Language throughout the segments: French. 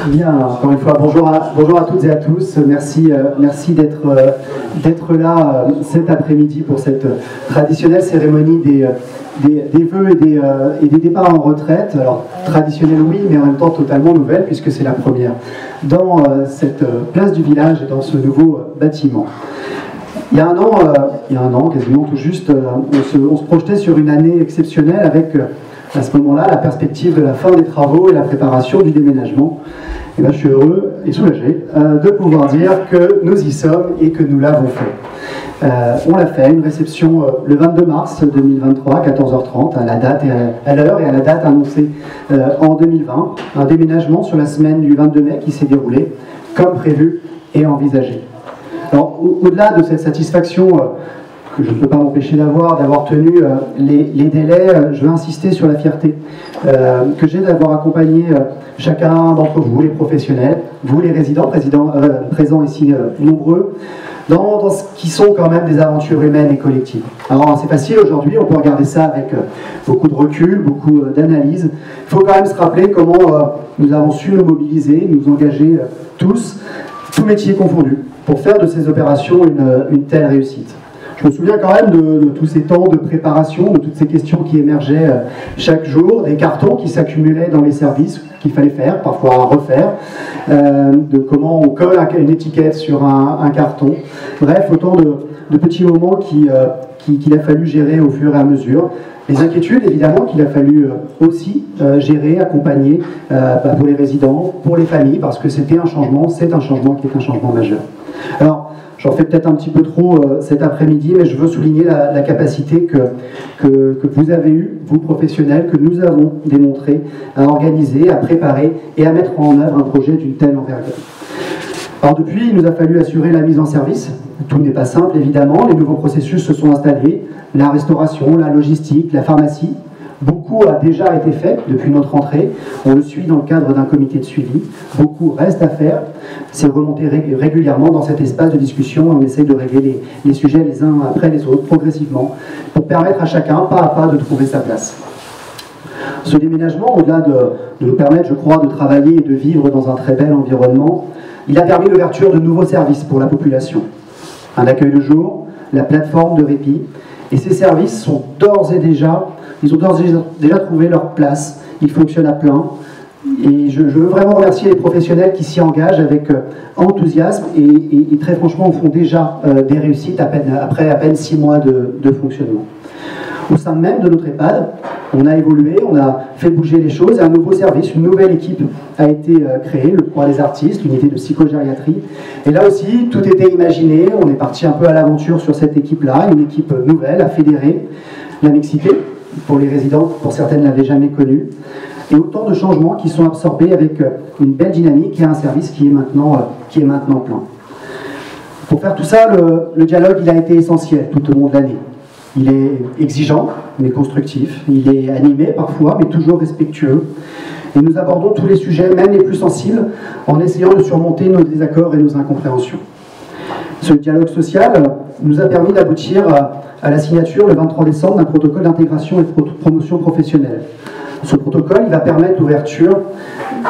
Bien, encore une fois, bonjour à toutes et à tous. Merci d'être là cet après-midi pour cette traditionnelle cérémonie des vœux et des départs en retraite. Alors, traditionnelle oui, mais en même temps totalement nouvelle, puisque c'est la première dans cette place du village et dans ce nouveau bâtiment. Il y a un an, quasiment tout juste, on se projetait sur une année exceptionnelle avec, à ce moment-là, la perspective de la fin des travaux et la préparation du déménagement. Et ben, je suis heureux et soulagé de pouvoir dire que nous y sommes et que nous l'avons fait. On l'a fait, une réception le 22 mars 2023, 14h30, à la date et à l'heure et à la date annoncée en 2020. Un déménagement sur la semaine du 22 mai qui s'est déroulé comme prévu et envisagé. Alors, au-delà de cette satisfaction que je ne peux pas m'empêcher d'avoir tenu les délais, je veux insister sur la fierté que j'ai d'avoir accompagné chacun d'entre vous, les professionnels, vous les résidents, présents ici nombreux, dans ce qui sont quand même des aventures humaines et collectives. Alors c'est facile aujourd'hui, on peut regarder ça avec beaucoup de recul, beaucoup d'analyse. Il faut quand même se rappeler comment nous avons su nous mobiliser, nous engager tous métiers confondus, pour faire de ces opérations une telle réussite. Je me souviens quand même de tous ces temps de préparation, de toutes ces questions qui émergeaient chaque jour, des cartons qui s'accumulaient dans les services qu'il fallait faire, parfois refaire, de comment on colle une étiquette sur un carton. Bref, autant de petits moments qu'il a fallu gérer au fur et à mesure. Les inquiétudes, évidemment, qu'il a fallu aussi gérer, accompagner pour les résidents, pour les familles, parce que c'était un changement, c'est un changement qui est un changement majeur. Alors, j'en fais peut-être un petit peu trop cet après-midi, mais je veux souligner la capacité que vous avez eue, vous professionnels, que nous avons démontré à organiser, à préparer et à mettre en œuvre un projet d'une telle envergure. Alors depuis, il nous a fallu assurer la mise en service. Tout n'est pas simple, évidemment. Les nouveaux processus se sont installés. La restauration, la logistique, la pharmacie. Beaucoup a déjà été fait depuis notre entrée. On le suit dans le cadre d'un comité de suivi. Beaucoup reste à faire. C'est remonté régulièrement dans cet espace de discussion. On essaie de régler les sujets les uns après les autres, progressivement, pour permettre à chacun, pas à pas, de trouver sa place. Ce déménagement, au-delà de nous permettre, je crois, de travailler et de vivre dans un très bel environnement, il a permis l'ouverture de nouveaux services pour la population. Un accueil de jour, la plateforme de répit, et ces services sont d'ores et déjà trouvé leur place. Ils fonctionnent à plein. Et je veux vraiment remercier les professionnels qui s'y engagent avec enthousiasme et très franchement font déjà des réussites après à peine 6 mois de fonctionnement. Au sein même de notre EHPAD, on a évolué, on a fait bouger les choses et un nouveau service, une nouvelle équipe a été créée, le Croix des Artistes, l'unité de psychogériatrie. Et là aussi, tout était imaginé, on est parti un peu à l'aventure sur cette équipe-là, une équipe nouvelle à fédérer, la mixité, pour les résidents, pour certaines ne l'avaient jamais connue, et autant de changements qui sont absorbés avec une belle dynamique et un service qui est maintenant plein. Pour faire tout ça, le dialogue il a été essentiel tout au long de l'année. Il est exigeant, mais constructif. Il est animé parfois, mais toujours respectueux. Et nous abordons tous les sujets, même les plus sensibles, en essayant de surmonter nos désaccords et nos incompréhensions. Ce dialogue social nous a permis d'aboutir à la signature, le 23 décembre, d'un protocole d'intégration et de promotion professionnelle. Ce protocole il va permettre l'ouverture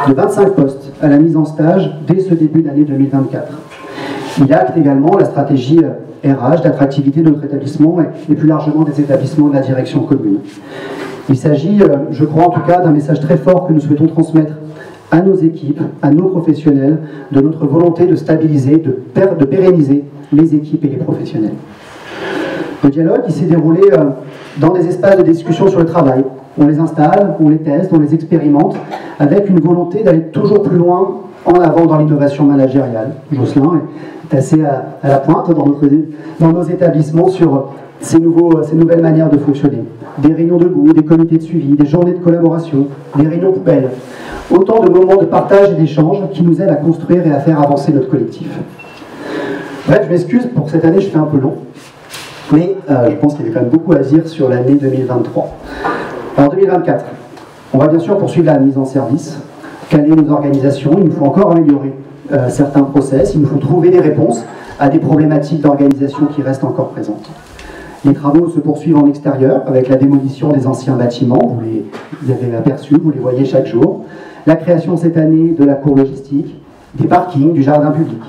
de 25 postes à la mise en stage dès ce début d'année 2024. Il acte également la stratégie RH d'attractivité de notre établissement et plus largement des établissements de la direction commune. Il s'agit, je crois en tout cas, d'un message très fort que nous souhaitons transmettre à nos équipes, à nos professionnels, de notre volonté de stabiliser, de pérenniser les équipes et les professionnels. Le dialogue il s'est déroulé dans des espaces de discussion sur le travail. On les installe, on les teste, on les expérimente, avec une volonté d'aller toujours plus loin en avant dans l'innovation managériale. Jocelyn est assez à la pointe dans nos établissements sur ces nouvelles manières de fonctionner. Des réunions debout, des comités de suivi, des journées de collaboration, des réunions poubelles. Autant de moments de partage et d'échange qui nous aident à construire et à faire avancer notre collectif. Bref, je m'excuse, pour cette année je fais un peu long, mais je pense qu'il y avait quand même beaucoup à dire sur l'année 2023. En 2024, on va bien sûr poursuivre la mise en service, caler nos organisations, il nous faut encore améliorer certains process, il nous faut trouver des réponses à des problématiques d'organisation qui restent encore présentes. Les travaux se poursuivent en extérieur avec la démolition des anciens bâtiments, vous les avez aperçus, vous les voyez chaque jour, la création cette année de la cour logistique, des parkings, du jardin public.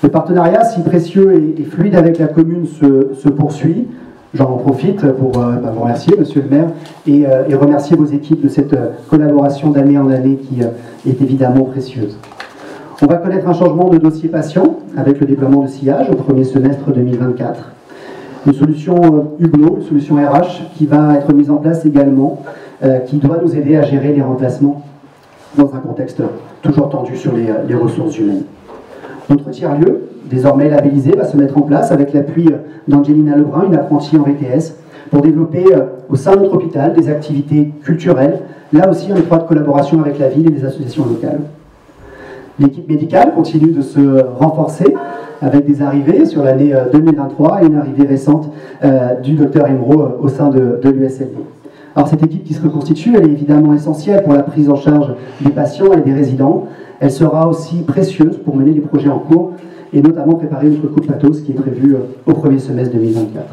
Le partenariat si précieux et fluide avec la commune se poursuit. J'en profite pour vous remercier, monsieur le maire, et remercier vos équipes de cette collaboration d'année en année qui est évidemment précieuse. On va connaître un changement de dossier patient avec le déploiement de sillage au premier semestre 2024. Une solution Hublot, une solution RH qui va être mise en place également, qui doit nous aider à gérer les remplacements dans un contexte toujours tendu sur les ressources humaines. Notre tiers-lieu, désormais labellisé, va se mettre en place avec l'appui d'Angelina Lebrun, une apprentie en VTS, pour développer au sein de notre hôpital des activités culturelles, là aussi en étroite collaboration avec la ville et les associations locales. L'équipe médicale continue de se renforcer avec des arrivées sur l'année 2023 et une arrivée récente du docteur Imro au sein de l'USLD. Alors cette équipe qui se reconstitue, elle est évidemment essentielle pour la prise en charge des patients et des résidents. Elle sera aussi précieuse pour mener les projets en cours et notamment préparer notre coup de pathos qui est prévu au premier semestre 2024.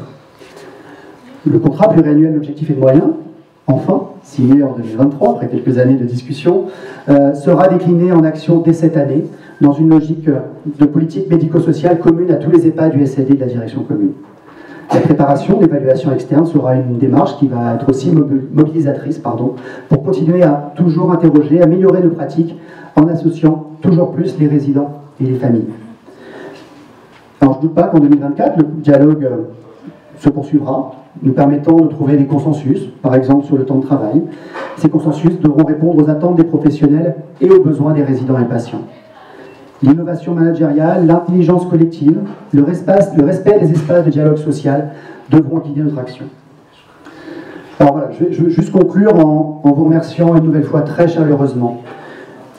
Le contrat pluriannuel d'objectifs et de moyens, enfin, signé en 2023, après quelques années de discussion, sera décliné en action dès cette année, dans une logique de politique médico-sociale commune à tous les EHPAD du SLD de la direction commune. La préparation d'évaluation externe sera une démarche qui va être aussi mobilisatrice pour continuer à toujours interroger, améliorer nos pratiques en associant toujours plus les résidents et les familles. Alors je ne doute pas qu'en 2024, le dialogue se poursuivra, nous permettant de trouver des consensus, par exemple sur le temps de travail. Ces consensus devront répondre aux attentes des professionnels et aux besoins des résidents et patients. L'innovation managériale, l'intelligence collective, le respect des espaces de dialogue social devront guider notre action. Alors voilà, je vais juste conclure en vous remerciant une nouvelle fois très chaleureusement.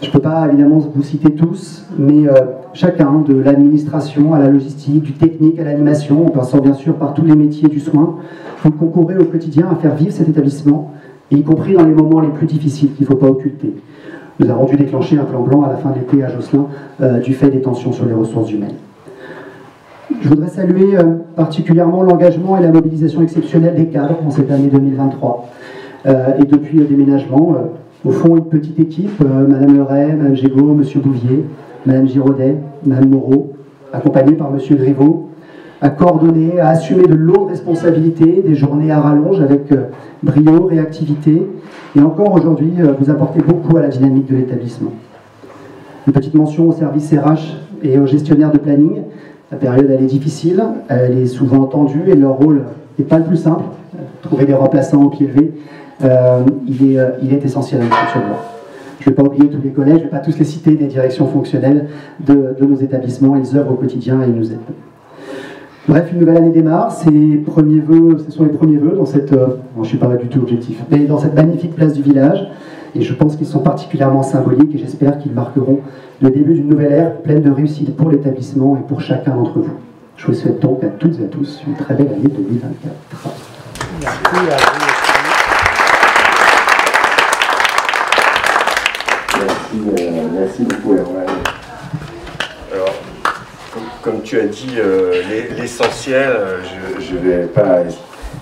Je ne peux pas évidemment vous citer tous, mais chacun, de l'administration à la logistique, du technique à l'animation, en passant bien sûr par tous les métiers du soin, vous concourez au quotidien à faire vivre cet établissement, y compris dans les moments les plus difficiles qu'il ne faut pas occulter. Nous avons dû déclencher un plan blanc à la fin de l'été à Josselin du fait des tensions sur les ressources humaines. Je voudrais saluer particulièrement l'engagement et la mobilisation exceptionnelle des cadres en cette année 2023. Et depuis le déménagement, au fond, une petite équipe, Madame Leray, Madame Gégaud, Monsieur Bouvier, Madame Giraudet, Madame Moreau, accompagnée par Monsieur Griveaux, à coordonner, à assumer de lourdes responsabilités, des journées à rallonge avec brio, réactivité, et encore aujourd'hui, vous apportez beaucoup à la dynamique de l'établissement. Une petite mention au service RH et aux gestionnaires de planning. La période, elle est difficile, elle est souvent tendue, et leur rôle n'est pas le plus simple. Trouver des remplaçants au pied levé, il est essentiel à notre fonctionnement. Je ne vais pas oublier tous les collèges, je ne vais pas tous les citer, des directions fonctionnelles de nos établissements. Ils œuvrent au quotidien et ils nous aident. Bref, une nouvelle année démarre. Ce sont les premiers vœux dans cette... je ne suis pas du tout objectif, mais dans cette magnifique place du village. Et je pense qu'ils sont particulièrement symboliques et j'espère qu'ils marqueront le début d'une nouvelle ère pleine de réussite pour l'établissement et pour chacun d'entre vous. Je vous souhaite donc à toutes et à tous une très belle année 2024. Merci à vous. Merci beaucoup, Erwan. Alors, comme tu as dit, l'essentiel, je ne vais pas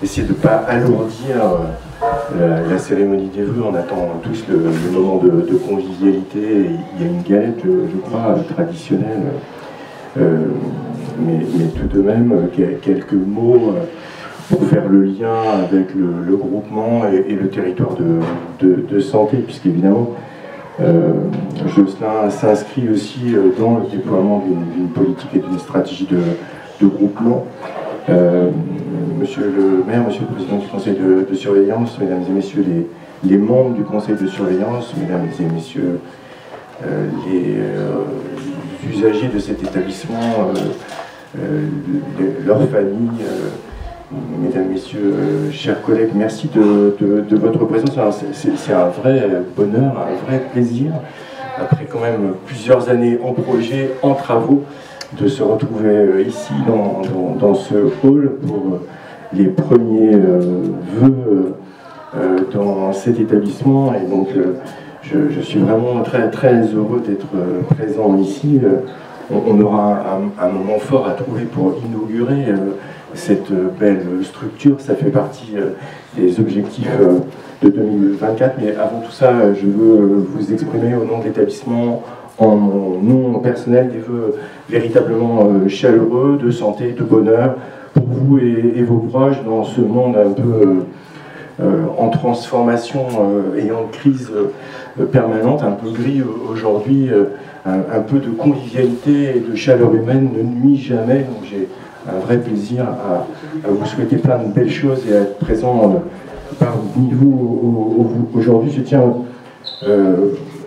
essayer de ne pas alourdir la cérémonie des vœux. On attend tous le moment de convivialité. Il y a une galette, je crois, traditionnelle. Mais tout de même, quelques mots pour faire le lien avec le groupement et le territoire de santé, puisqu'évidemment, Josselin s'inscrit aussi dans le déploiement d'une politique et d'une stratégie de groupement. Monsieur le maire, monsieur le président du conseil de surveillance, mesdames et messieurs les membres du conseil de surveillance, mesdames et messieurs les usagers de cet établissement, leurs familles, mesdames, messieurs, chers collègues, merci de votre présence. C'est un vrai bonheur, un vrai plaisir, après quand même plusieurs années en projet, en travaux, de se retrouver ici dans ce hall pour les premiers vœux dans cet établissement. Et donc je suis vraiment très, très heureux d'être présent ici. On aura un moment fort à trouver pour inaugurer cette belle structure. Ça fait partie des objectifs de 2024. Mais avant tout ça, je veux vous exprimer au nom de l'établissement, en mon nom personnel, des vœux véritablement chaleureux, de santé, de bonheur pour vous et vos proches dans ce monde un peu en transformation et en crise permanente, un peu gris aujourd'hui. Un peu de convivialité et de chaleur humaine ne nuit jamais. Donc j'ai un vrai plaisir à vous souhaiter plein de belles choses et à être présent parmi vous aujourd'hui. Je tiens,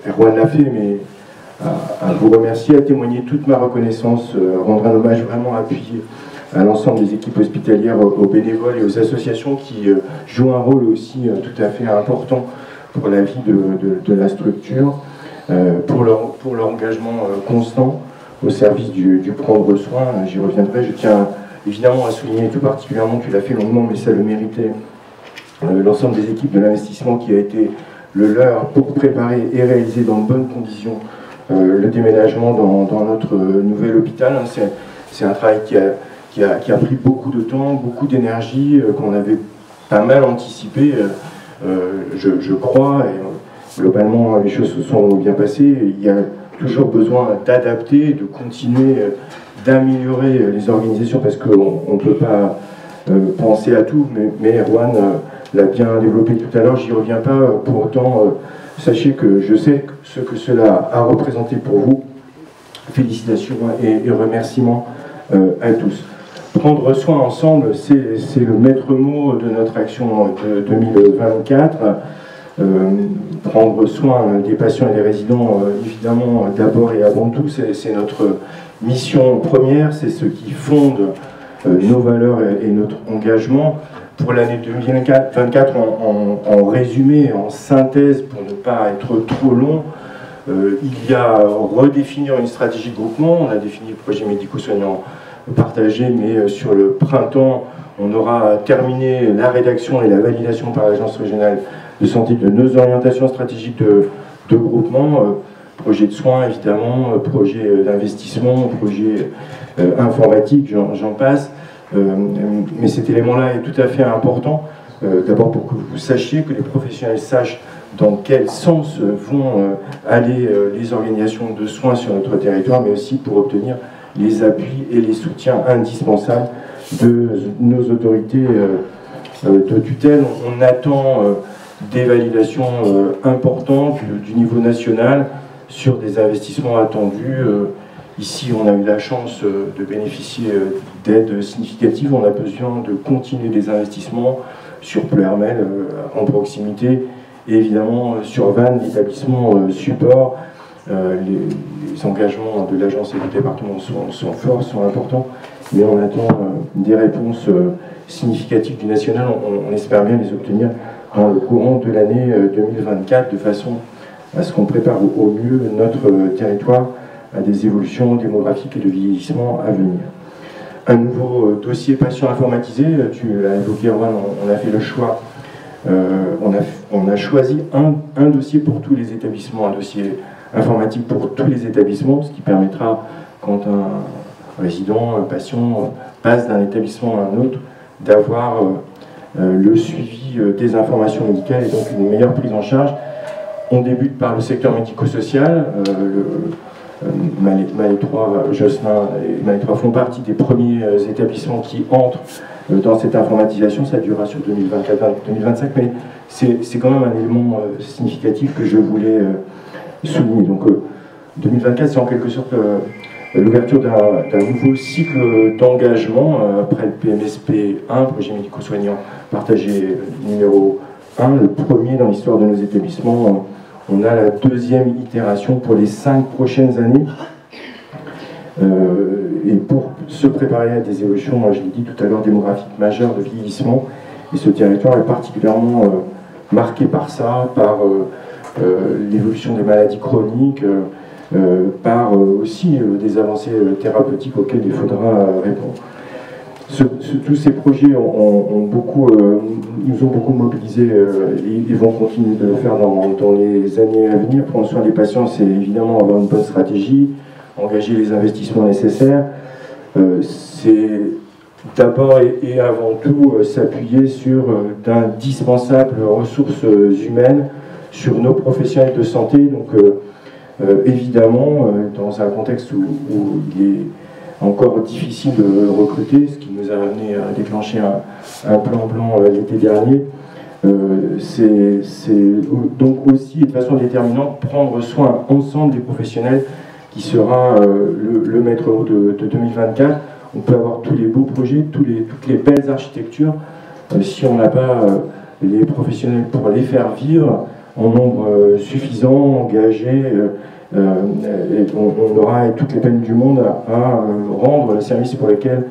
Erwan l'a fait, mais à vous remercier, à témoigner toute ma reconnaissance, rendre un hommage vraiment appuyé à l'ensemble des équipes hospitalières, aux bénévoles et aux associations qui jouent un rôle aussi tout à fait important pour la vie de la structure, pour leur engagement constant au service du prendre soin. J'y reviendrai. Je tiens évidemment à souligner tout particulièrement, tu l'as fait longuement, mais ça le méritait, l'ensemble des équipes de l'investissement qui a été le leur pour préparer et réaliser dans de bonnes conditions le déménagement dans notre nouvel hôpital. C'est un travail qui a pris beaucoup de temps, beaucoup d'énergie, qu'on avait pas mal anticipé, je crois, et globalement les choses se sont bien passées. Il y a toujours besoin d'adapter, de continuer, d'améliorer les organisations, parce qu'on ne peut pas penser à tout, mais Erwan l'a bien développé tout à l'heure, j'y reviens pas. Pour autant, sachez que je sais ce que cela a représenté pour vous. Félicitations et remerciements à tous. Prendre soin ensemble, c'est le maître mot de notre action de 2024. Prendre soin des patients et des résidents, évidemment, d'abord et avant tout, c'est notre mission première, c'est ce qui fonde nos valeurs et notre engagement. Pour l'année 2024, en résumé, en synthèse, pour ne pas être trop long, il y a redéfinir une stratégie de groupement. On a défini le projet médico-soignant partagé, mais sur le printemps, on aura terminé la rédaction et la validation par l'Agence régionale de santé de nos orientations stratégiques de groupement, projet de soins évidemment, projet d'investissement, projet informatique, j'en passe. Mais cet élément-là est tout à fait important, d'abord pour que vous sachiez, que les professionnels sachent dans quel sens vont aller les organisations de soins sur notre territoire, mais aussi pour obtenir les appuis et les soutiens indispensables de nos autorités de tutelle. On attend des validations importantes du niveau national sur des investissements attendus. Ici, on a eu la chance de bénéficier d'aides significatives. On a besoin de continuer des investissements sur Pleuhermel en proximité, et évidemment sur Vannes, l'établissement support. Les engagements de l'agence et du département sont forts, sont importants, mais on attend des réponses significatives du national. On espère bien les obtenir dans le courant de l'année 2024, de façon à ce qu'on prépare au mieux notre territoire à des évolutions démographiques et de vieillissement à venir. Un nouveau dossier patient informatisé, tu l'as évoqué, Erwan, on a fait le choix, on a choisi un dossier pour tous les établissements, un dossier informatique pour tous les établissements, ce qui permettra, quand un résident, un patient passe d'un établissement à un autre, d'avoir le suivi des informations médicales et donc une meilleure prise en charge. On débute par le secteur médico-social. Malais 3, Josselin et Malais 3 font partie des premiers établissements qui entrent dans cette informatisation. Ça durera sur 2024-2025, mais c'est quand même un élément significatif que je voulais souligner. Donc 2024, c'est en quelque sorte l'ouverture d'un nouveau cycle d'engagement après le PMSP 1, projet médico-soignant partagé numéro 1, le premier dans l'histoire de nos établissements. On a la deuxième itération pour les 5 prochaines années. Et pour se préparer à des évolutions, je l'ai dit tout à l'heure, démographiques majeures de vieillissement. Et ce territoire est particulièrement marqué par ça, par l'évolution des maladies chroniques, par aussi des avancées thérapeutiques auxquelles il faudra répondre. Tous ces projets nous ont beaucoup mobilisés et vont continuer de le faire dans les années à venir. Prendre soin des patients, c'est évidemment avoir une bonne stratégie, engager les investissements nécessaires. C'est d'abord et avant tout s'appuyer sur d'indispensables ressources humaines, sur nos professionnels de santé. Donc évidemment, dans un contexte où il est encore difficile de recruter, ce qui nous a amené à déclencher un plan blanc l'été dernier, c'est donc aussi et de façon déterminante prendre soin ensemble des professionnels qui sera le maître mot de 2024. On peut avoir tous les beaux projets, toutes les belles architectures, si on n'a pas les professionnels pour les faire vivre en nombre suffisant, engagé, on aura toutes les peines du monde à rendre le service pour lequel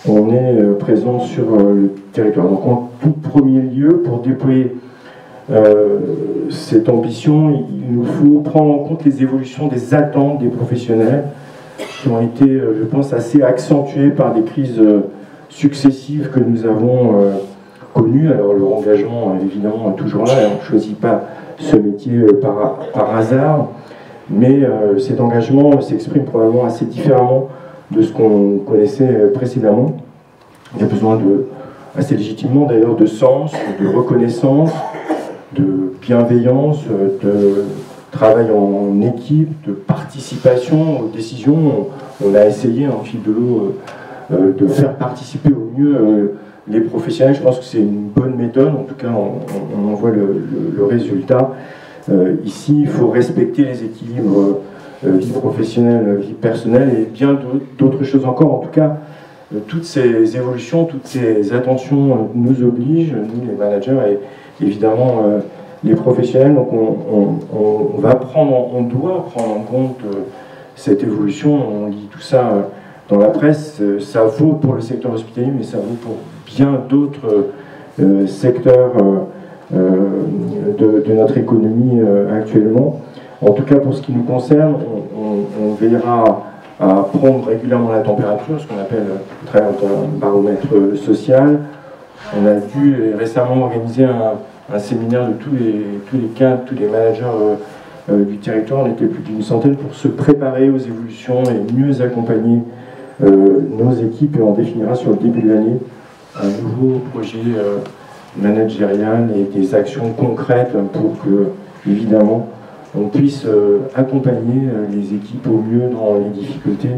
on est présent sur le territoire. Donc en tout premier lieu, pour déployer cette ambition, il nous faut prendre en compte les évolutions des attentes des professionnels qui ont été, je pense, assez accentuées par des crises successives que nous avons connues. Alors leur engagement, évidemment, est toujours là, et on ne choisit pas ce métier par hasard, mais cet engagement s'exprime probablement assez différemment de ce qu'on connaissait précédemment. Il y a besoin assez légitimement d'ailleurs, de sens, de reconnaissance, de bienveillance, de travail en équipe, de participation aux décisions. On a essayé en fil de l'eau de faire participer au mieux les professionnels. Je pense que c'est une bonne méthode, en tout cas on en voit le résultat. Ici, il faut respecter les équilibres vie professionnelle, vie personnelle et bien d'autres choses encore. En tout cas, toutes ces évolutions, toutes ces attentions nous obligent, nous les managers et évidemment les professionnels. Donc on doit prendre en compte cette évolution. On lit tout ça dans la presse. Ça vaut pour le secteur hospitalier, mais ça vaut pour bien d'autres secteurs de notre économie actuellement. En tout cas, pour ce qui nous concerne, on veillera à prendre régulièrement la température, ce qu'on appelle au travers d'un baromètre social. On a dû récemment organiser un séminaire de tous les cadres, tous les managers du territoire. On était plus d'une centaine pour se préparer aux évolutions et mieux accompagner nos équipes. Et on définira sur le début de l'année un nouveau projet managérial et des actions concrètes pour que, évidemment, on puisse accompagner les équipes au mieux dans les difficultés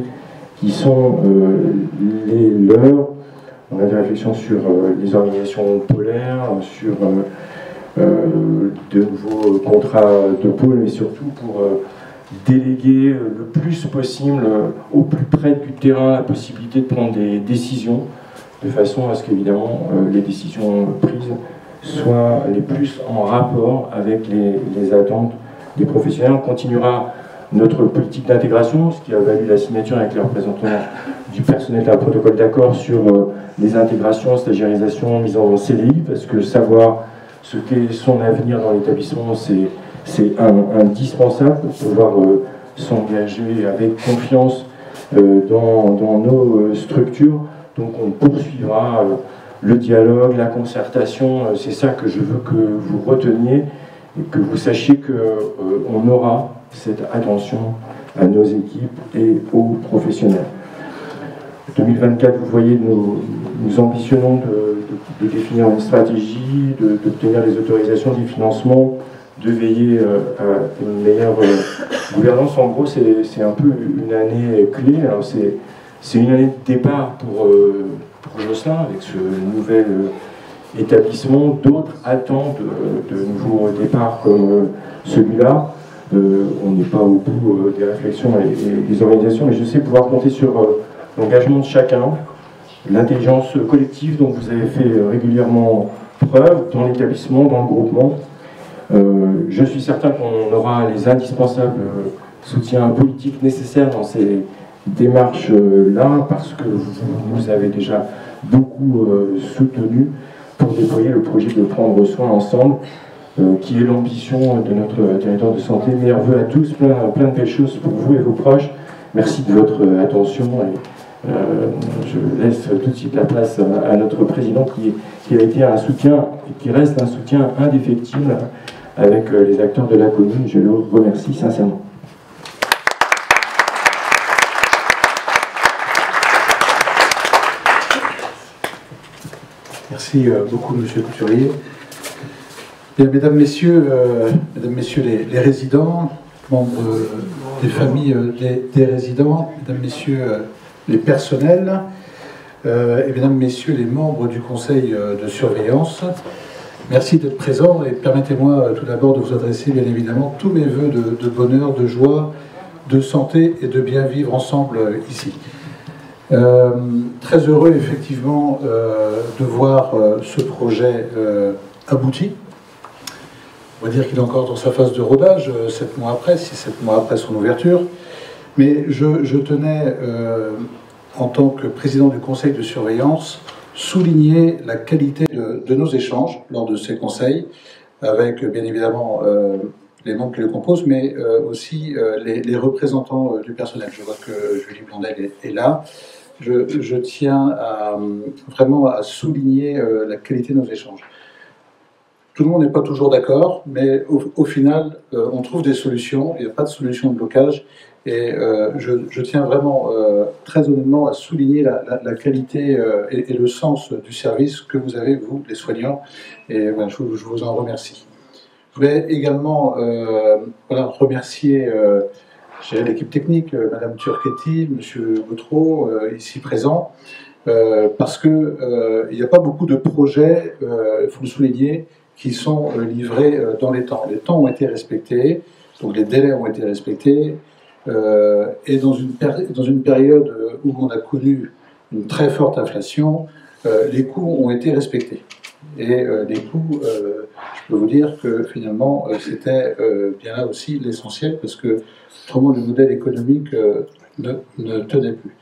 qui sont les leurs. On a des réflexions sur les organisations polaires, sur de nouveaux contrats de pôle, mais surtout pour déléguer le plus possible au plus près du terrain la possibilité de prendre des décisions, de façon à ce qu'évidemment les décisions prises soient les plus en rapport avec les attentes des professionnels. On continuera notre politique d'intégration, ce qui a valu la signature avec les représentants du personnel d'un protocole d'accord sur les intégrations, stagiarisation, mise en CDI, parce que savoir ce qu'est son avenir dans l'établissement, c'est indispensable pour pouvoir s'engager avec confiance dans nos structures. Donc on poursuivra le dialogue, la concertation, c'est ça que je veux que vous reteniez et que vous sachiez qu'on aura cette attention à nos équipes et aux professionnels. 2024, vous voyez, nous ambitionnons de définir une stratégie, d'obtenir les autorisations, des financements, de veiller à une meilleure gouvernance. En gros, c'est un peu une année clé. C'est une année de départ pour Josselin, avec ce nouvel établissement. D'autres attendent de nouveaux départs comme celui-là. On n'est pas au bout des réflexions et des organisations, mais je sais pouvoir compter sur l'engagement de chacun, l'intelligence collective dont vous avez fait régulièrement preuve dans l'établissement, dans le groupement. Je suis certain qu'on aura les indispensables soutiens politiques nécessaires dans ces démarches-là, parce que vous nous avez déjà beaucoup soutenu pour déployer le projet de prendre soin ensemble, qui est l'ambition de notre territoire de santé. Meilleurs vœux à tous, plein de belles choses pour vous et vos proches. Merci de votre attention. Et, je laisse tout de suite la place à notre président qui a été un soutien, et qui reste un soutien indéfectible avec les acteurs de la commune. Je le remercie sincèrement. Merci beaucoup, Monsieur le Couturier. Bien, mesdames, messieurs les résidents, membres des familles des résidents, mesdames, messieurs les personnels, et mesdames, messieurs les membres du conseil de surveillance, merci d'être présents et permettez-moi tout d'abord de vous adresser bien évidemment tous mes voeux de bonheur, de joie, de santé et de bien vivre ensemble ici. Très heureux effectivement de voir ce projet abouti. On va dire qu'il est encore dans sa phase de rodage, 7 mois après, 6-7 mois après son ouverture. Mais je tenais, en tant que président du conseil de surveillance, souligner la qualité de nos échanges lors de ces conseils, avec bien évidemment les membres qui le composent, mais aussi les représentants du personnel. Je vois que Julie Blondel est là. Je tiens vraiment à souligner la qualité de nos échanges. Tout le monde n'est pas toujours d'accord, mais au final, on trouve des solutions. Il n'y a pas de solution de blocage. Et je tiens vraiment, très honnêtement, à souligner la qualité et le sens du service que vous avez, vous, les soignants. Et voilà, je vous en remercie. Je voulais également remercier l'équipe technique, Madame Turchetti, Monsieur Gautreau, ici présents, parce qu'il n'y a pas beaucoup de projets, il faut le souligner, qui sont livrés dans les temps. Les temps ont été respectés, donc les délais ont été respectés, et dans une période où on a connu une très forte inflation, les coûts ont été respectés. Et les coûts, je peux vous dire que finalement, c'était bien là aussi l'essentiel, parce que autrement le modèle économique ne tenait plus.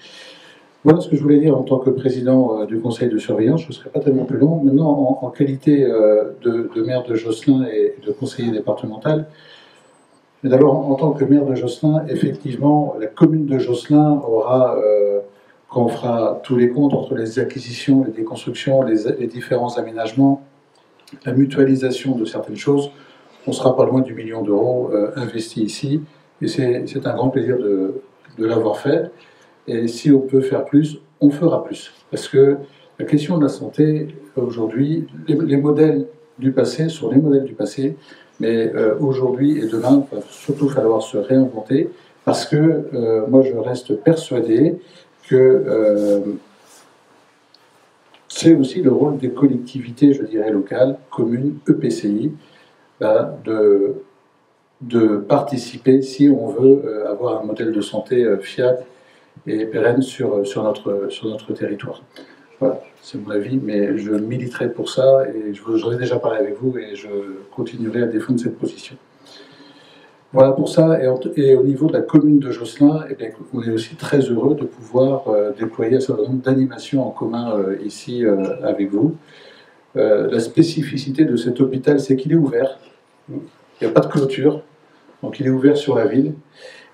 Voilà ce que je voulais dire en tant que président du conseil de surveillance. Je ne serai pas tellement plus long. Maintenant, en qualité de maire de Josselin et de conseiller départemental, mais d'abord, en tant que maire de Josselin, effectivement, la commune de Josselin aura, quand on fera tous les comptes entre les acquisitions, les déconstructions, les différents aménagements, la mutualisation de certaines choses, on sera pas loin du million d'euros investis ici. Et c'est un grand plaisir de l'avoir fait. Et si on peut faire plus, on fera plus. Parce que la question de la santé, aujourd'hui, les modèles du passé sont les modèles du passé, mais aujourd'hui et demain, il va surtout falloir se réinventer, parce que moi, je reste persuadé que c'est aussi le rôle des collectivités, je dirais, locales, communes, EPCI, de participer, si on veut avoir un modèle de santé fiable et pérenne sur notre territoire. Voilà, c'est mon avis, mais je militerai pour ça, et j'en ai déjà parlé avec vous, et je continuerai à défendre cette position. Voilà pour ça, et au niveau de la commune de Josselin, eh bien, on est aussi très heureux de pouvoir déployer un certain nombre d'animations en commun ici avec vous. La spécificité de cet hôpital, c'est qu'il est ouvert, il n'y a pas de clôture, donc il est ouvert sur la ville,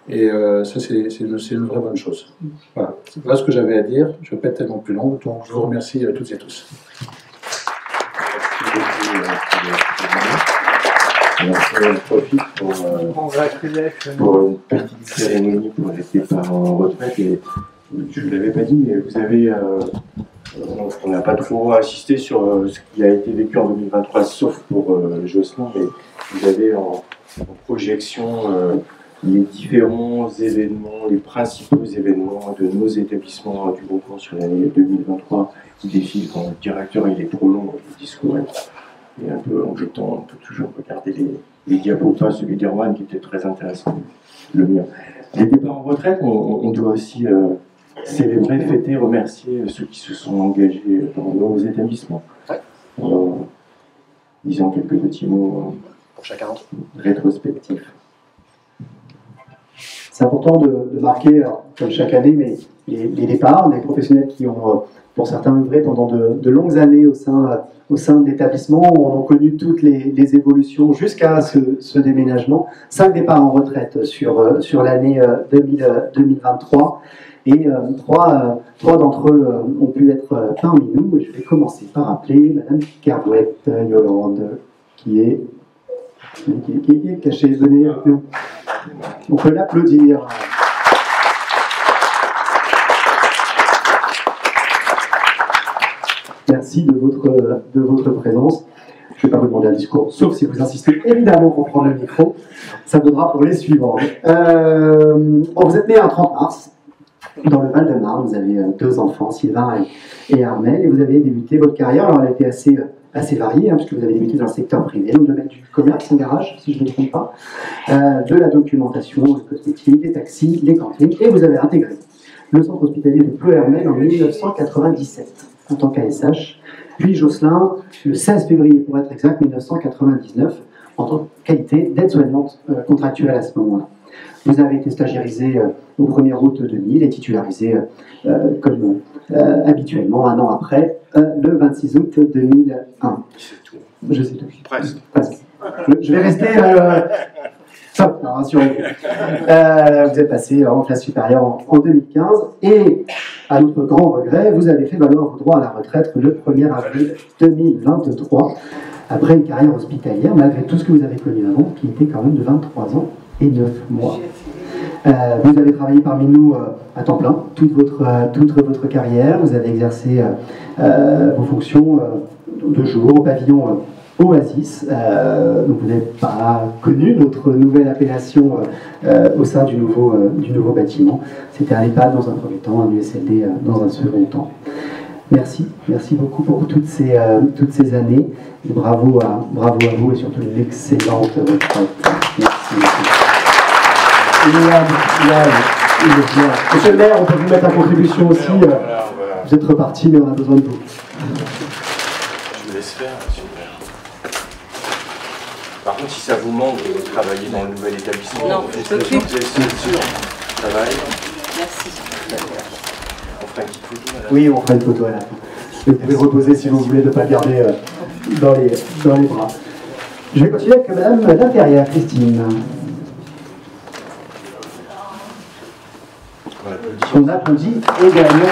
et ça c'est une vraie bonne chose. Voilà ce que j'avais à dire, je ne vais pas être tellement plus long, donc je vous remercie à toutes et tous. On profite pour une petite cérémonie pour les départs en retraite. Et je ne l'avais pas dit, mais vous avez, on n'a pas trop insisté sur ce qui a été vécu en 2023, sauf pour Josselin, mais vous avez en projection les différents événements, les principaux événements de nos établissements du groupement sur l'année 2023 qui défilent. Quand le directeur il est trop long, le discours est un peu embêtant. On peut toujours regarder les diapos, pas celui d'Erwan qui était très intéressant, le mien. Les départs en retraite, on doit aussi célébrer, fêter, remercier ceux qui se sont engagés dans nos établissements. En disant quelques petits mots pour chacun rétrospectifs. C'est important de marquer, comme chaque année, mais les départs, des professionnels qui ont, pour certains, œuvré pendant de longues années au sein de l'établissement, ont connu toutes les évolutions jusqu'à ce déménagement. 5 départs en retraite sur l'année 2023. Et trois d'entre eux ont pu être parmi nous. Et je vais commencer par appeler Madame Carouette Yolande, qui est cachée. Venez avec nous. On peut l'applaudir. merci de votre présence. Je ne vais pas vous demander un discours, sauf si vous insistez évidemment pour prendre le micro. Ça vaudra pour les suivants. Vous êtes né un 30 mars, dans le Val-de-Marne. Vous avez 2 enfants, Sylvain et Armel, et vous avez débuté votre carrière. Alors, elle a été assez variée, puisque vous avez débuté dans le secteur privé, dans le domaine du commerce, en garage, si je ne me trompe pas, de la documentation, le cosmétique, les taxis, les campings, et vous avez intégré le centre hospitalier de Pleu-Hermel en 1997, en tant qu'ASH, puis Josselin, le 16 février pour être exact, 1999, en tant que qualité d'aide-soignante contractuelle à ce moment-là. Vous avez été stagiairisé au 1er août 2000 et titularisé comme habituellement un an après, le 26 août 2001. Je sais tout. Presque. Je vais rester... rassurez-vous. Vous êtes passé en classe supérieure en 2015 et, à notre grand regret, vous avez fait valoir vos droits à la retraite le 1er avril 2023, après une carrière hospitalière, malgré tout ce que vous avez connu avant, qui était quand même de 23 ans et 9 mois. Vous avez travaillé parmi nous à temps plein, toute votre carrière. Vous avez exercé vos fonctions de jour au pavillon Oasis. Donc vous n'avez pas connu notre nouvelle appellation au sein du nouveau bâtiment. C'était un EHPAD dans un premier temps, un USLD dans un second temps. Merci beaucoup pour toutes ces années. Et bravo à vous et surtout une excellente retraite. Merci. Monsieur le maire, on peut vous mettre en contribution aussi. Vous êtes reparti, mais on a besoin de vous. Je vous laisse faire, monsieur le maire. Par contre, si ça vous manque de travailler dans le nouvel établissement, non, je t'occupe. Vous êtes sûr, ça va aller. Merci. On fera une petite photo, madame. Oui, on fera une photo à la fin. Vous pouvez reposer si vous voulez, ne pas le garder dans les bras. Je vais continuer avec Madame Laferrière, Christine. On applaudit également.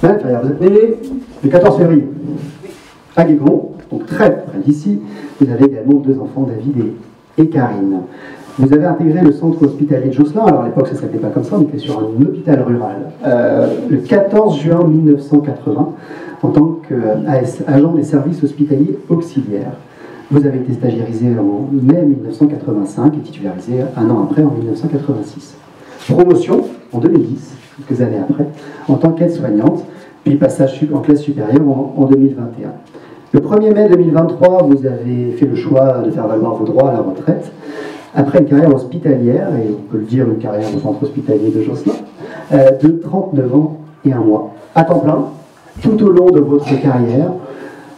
Madame Laferrière, vous êtes née le 14 février à Guégon, donc très près d'ici. Vous avez également 2 enfants, David et Karine. Vous avez intégré le centre hospitalier de Josselin, alors à l'époque ça ne s'appelait pas comme ça, on était sur un hôpital rural, le 14 juin 1980, en tant qu'agent des services hospitaliers auxiliaires. Vous avez été stagiairisé en mai 1985 et titularisé un an après, en 1986. Promotion en 2010, quelques années après, en tant qu'aide-soignante, puis passage en classe supérieure en 2021. Le 1er mai 2023, vous avez fait le choix de faire valoir vos droits à la retraite, après une carrière hospitalière, et on peut le dire, une carrière au centre hospitalier de Josselin, de 39 ans et 1 mois, à temps plein, tout au long de votre carrière,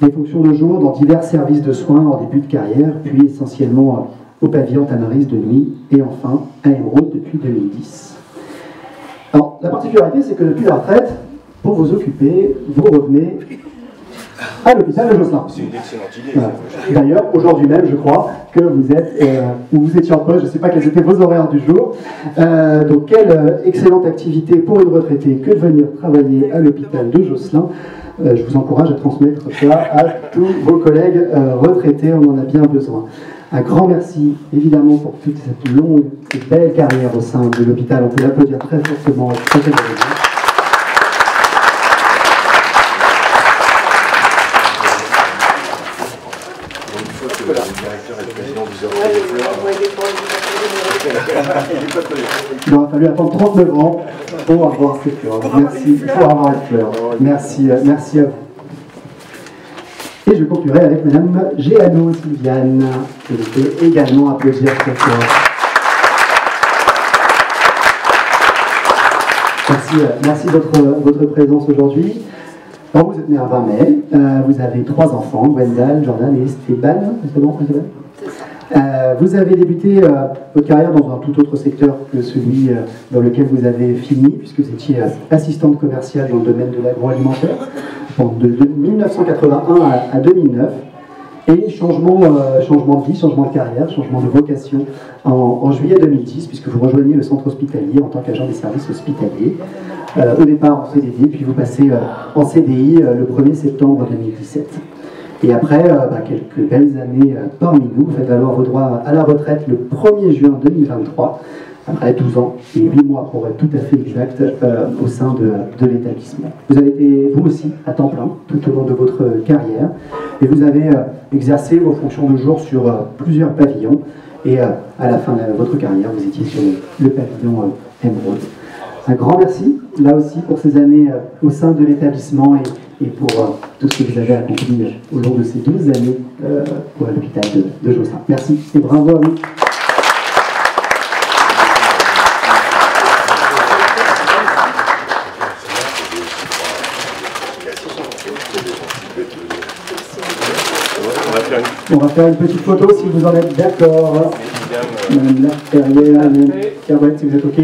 des fonctions de jour dans divers services de soins en début de carrière, puis essentiellement au pavillon Tamaris de nuit, et enfin à Émeraude depuis 2010. Alors, la particularité, c'est que depuis la retraite, pour vous occuper, vous revenez à l'hôpital de Josselin. C'est une excellente idée. Voilà. D'ailleurs, aujourd'hui même, je crois que vous êtes, ou vous étiez en poste, je ne sais pas quels étaient vos horaires du jour. Donc, quelle excellente activité pour une retraitée que de venir travailler à l'hôpital de Josselin. Je vous encourage à transmettre ça à tous vos collègues retraités, on en a bien besoin. Un grand merci, évidemment, pour toute cette longue et belle carrière au sein de l'hôpital. On peut l'applaudir très fortement, très chaleureusement. Le directeur et le président vous aurez des fleurs. Il aura fallu attendre 39 ans pour avoir ces fleurs. Merci pour avoir les fleurs. Merci à vous. Et je conclurai avec Madame Géano Sylviane, que je peux également applaudir très fort. Merci de votre présence aujourd'hui. Alors, vous êtes né à 20 mai, vous avez 3 enfants, Gwendal, Jordan et Esteban. C'est bon, Esteban ? Vous avez débuté votre carrière dans un tout autre secteur que celui dans lequel vous avez fini, puisque vous étiez assistante commerciale dans le domaine de l'agroalimentaire, de 1981 à 2009. Et changement de vie, changement de carrière, changement de vocation en juillet 2010, puisque vous rejoignez le centre hospitalier en tant qu'agent des services hospitaliers. Au départ en CDD, puis vous passez en CDI le 1er septembre 2017. Et après quelques belles années parmi nous, vous faites alors vos droits à la retraite le 1er juin 2023, après 12 ans et 8 mois pour être tout à fait exact, au sein de l'établissement. Vous avez été, vous aussi, à temps plein tout au long de votre carrière et vous avez exercé vos fonctions de jour sur plusieurs pavillons et à la fin de votre carrière, vous étiez sur le pavillon Émeraude. Un grand merci, là aussi, pour ces années au sein de l'établissement et pour tout ce que vous avez accompli au long de ces 12 années pour l'hôpital de Josselin. Merci et bravo à vous. On va faire une petite photo si vous en êtes d'accord. Madame Laferrière, Madame Carouette, si vous êtes OK.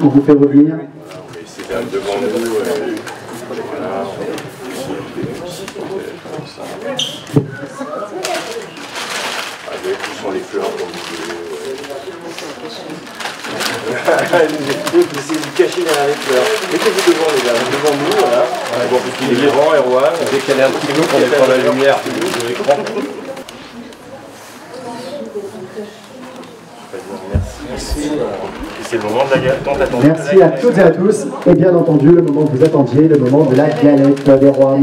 On vous fait revenir. C'est devant nous. Où sont les fleurs comme vous voulez. Essayez de vous cacher derrière les fleurs. Mettez-vous devant les gars, devant nous, voilà. Bon, parce qu'il est grand, Erwan. Décaler un petit peu pour prendre la lumière de l'écran. Merci. C'est le moment de la galette. Merci à toutes et à tous. Et bien entendu, le moment que vous attendiez, le moment de la galette des rois.